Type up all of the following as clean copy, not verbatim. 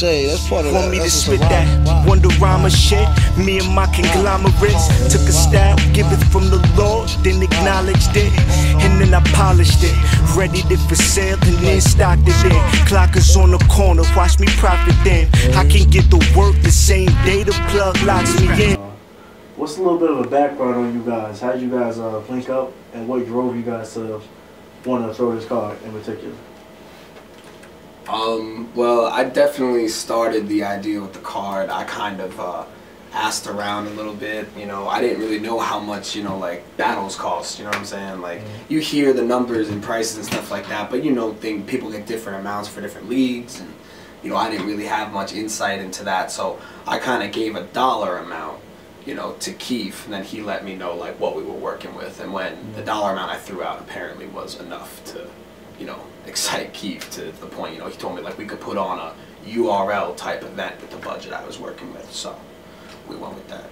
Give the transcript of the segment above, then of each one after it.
say, that's part of that. Want me to spit that Wonderama shit? Me and my conglomerates took a stab, give it from the Lord, then acknowledged it, and then I polished it, ready it for sale, and then stocked it in. Clockers on the corner, watch me profit then. I can get the work the same day the plug locks me in. What's a little bit of a background on you guys? How did you guys link up, and what drove you guys to want to throw this card in particular? Well, I definitely started the idea with the card. I kind of asked around a little bit, you know. I didn't really know how much, you know, like battles cost, you know what I'm saying? Like, you hear the numbers and prices and stuff like that, but you know, people get different amounts for different leagues, and you know, I didn't really have much insight into that, so I kind of gave a dollar amount, you know, to Keefe, and then he let me know like what we were working with, and when the dollar amount I threw out apparently was enough to, you know, excite Keefe to the point, you know, he told me like we could put on a URL type event with the budget I was working with, so we went with that.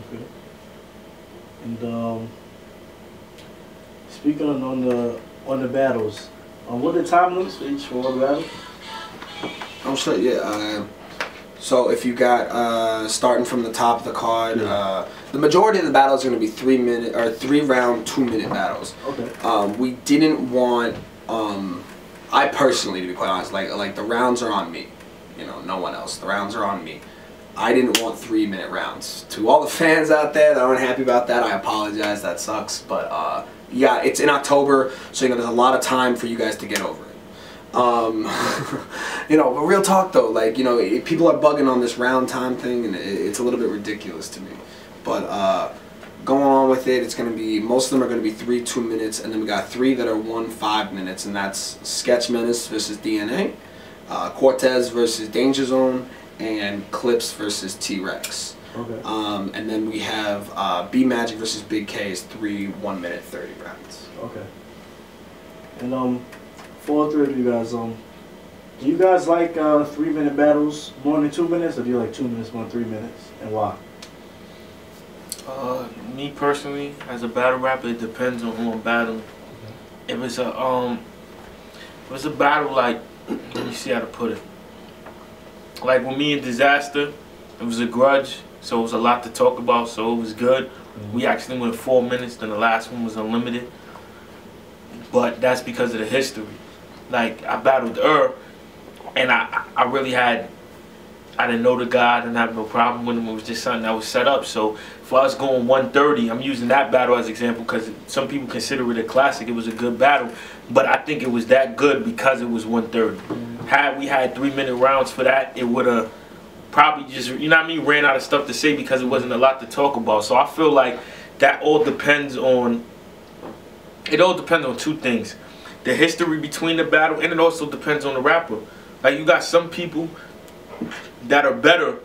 Okay. And speaking on the battles, what are the time limits for each one battle? Oh sure, yeah. So if you got starting from the top of the card, the majority of the battles are going to be 3 minute or 3 round 2 minute battles. Okay. We didn't want. I personally, to be quite honest, like the rounds are on me. You know, no one else. The rounds are on me. I didn't want 3 minute rounds. To all the fans out there that aren't happy about that, I apologize. That sucks. But yeah, it's in October, so you know there's a lot of time for you guys to get over it. You know, but real talk though, like, you know, people are bugging on this round time thing, and it's a little bit ridiculous to me. But going on with it, it's going to be, most of them are going to be 3 2 minutes, and then we got 3 that are 1 5 minutes, and that's Sketch Menace versus DNA, Cortez versus Danger Zone, and Clips versus T-Rex. Okay. And then we have BIGG versus Big K is 3 1 minute 30 rounds. Okay. And for all 3 of you guys, do you guys like 3 minute battles more than 2 minutes, or do you like 2 minutes more than 3 minutes, and why? Me personally, as a battle rapper, it depends on who I'm battling. Okay. If it's a battle, like, let me see how to put it. Like with me and Disaster, it was a grudge, so it was a lot to talk about, so it was good. We actually went 4 minutes, then the last one was unlimited. But that's because of the history. Like, I battled and I really I didn't know the guy, I didn't have no problem with him. It was just something that was set up. So for us going 130, I'm using that battle as an example because some people consider it a classic. It was a good battle, but I think it was that good because it was 130. Had we had 3 minute rounds for that, it would have probably just, you know what I mean, ran out of stuff to say because it wasn't a lot to talk about. So I feel like that all depends on, it all depends on 2 things. The history between the battle, and it also depends on the rapper. Like, you got some people that are better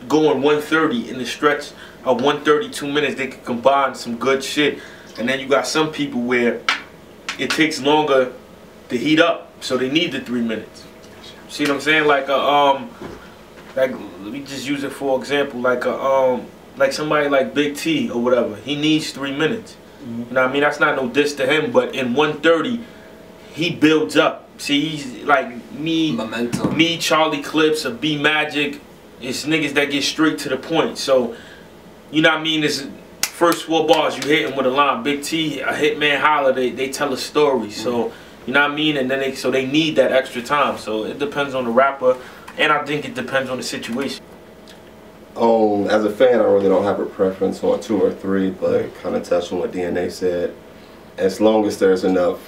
going 130 in the stretch of 130, 2 minutes. They can combine some good shit. And then you got some people where it takes longer to heat up, so they need the 3 minutes. See what I'm saying? Like let me just use it for example. Like somebody like Big T or whatever. He needs 3 minutes. You know what I mean? That's not no diss to him, but in 130, he builds up. See, he's like momentum. Me, Charlie Clips, or BIGG, it's niggas that get straight to the point. So, you know what I mean? It's first 4 bars, you hit him with a line. Big T, a Hitman Holler, they tell a story. So, you know what I mean? And then they need that extra time. So it depends on the rapper, and I think it depends on the situation. As a fan, I really don't have a preference on 2 or 3, but kind of touch on what DNA said. As long as there's enough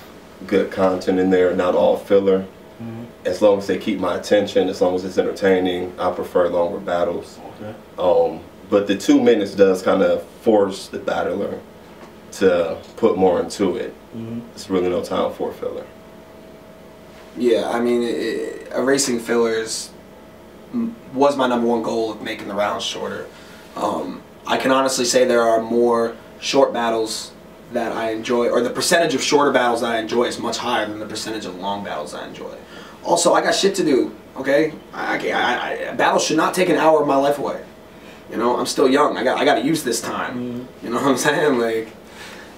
good content in there, not all filler. As long as they keep my attention, as long as it's entertaining, I prefer longer battles. Okay. But the 2 minutes does kind of force the battler to put more into it. It's really no time for filler. Yeah, I mean, erasing fillers was my #1 goal of making the rounds shorter. I can honestly say there are more short battles that I enjoy, or the percentage of shorter battles that I enjoy is much higher than the percentage of long battles I enjoy. Also, I got shit to do, okay? Battles should not take an hour of my life away. You know, I'm still young. I got to use this time. You know what I'm saying? Like,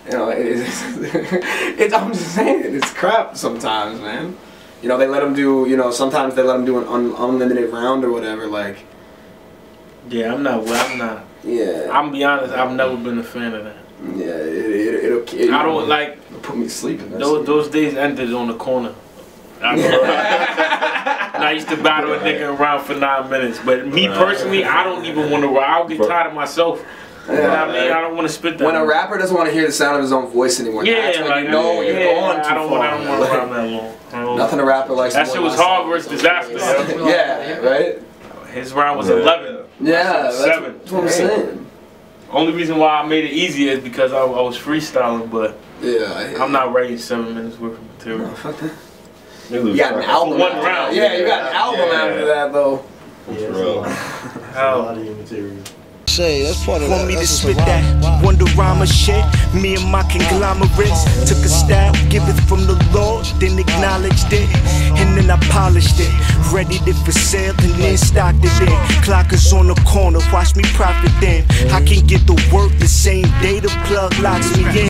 you know, I'm just saying, it's crap sometimes, man. You know, they let them do, you know, sometimes they let them do an unlimited round or whatever, like. Yeah, I'm not. Yeah. I'm gonna be honest, I've never been a fan of that. Yeah, I don't like. It'll put me to sleep. Those days ended on the corner. And I used to battle a nigga around for 9 minutes. But me personally, I don't even want to. I'll get tired of myself. You know what I mean? I don't want to spit that. When a rapper doesn't want to hear the sound of his own voice anymore, yeah, that's when like, you know you're going too far. I don't want to rap that long. Nothing a rapper likes. That shit was hard versus Disaster. Yeah, right? His round was 11. Yeah, 7. That's what I'm saying. Only reason why I made it easier is because I was freestyling, but yeah, I'm not writing 7 minutes worth of material. No, fuck that. You got an album. For 1 round. Yeah, you got an album after that, though. Yeah, that's a lot of your material. That's part of want me to spit that Wonderama shit. Me and my conglomerates took a style, give it from the Lord, then acknowledged it, and then I polished it, readied it for sale, and then stocked it in. Clock is on the corner, watch me profit then. I can get the work the same day the plug locks me in.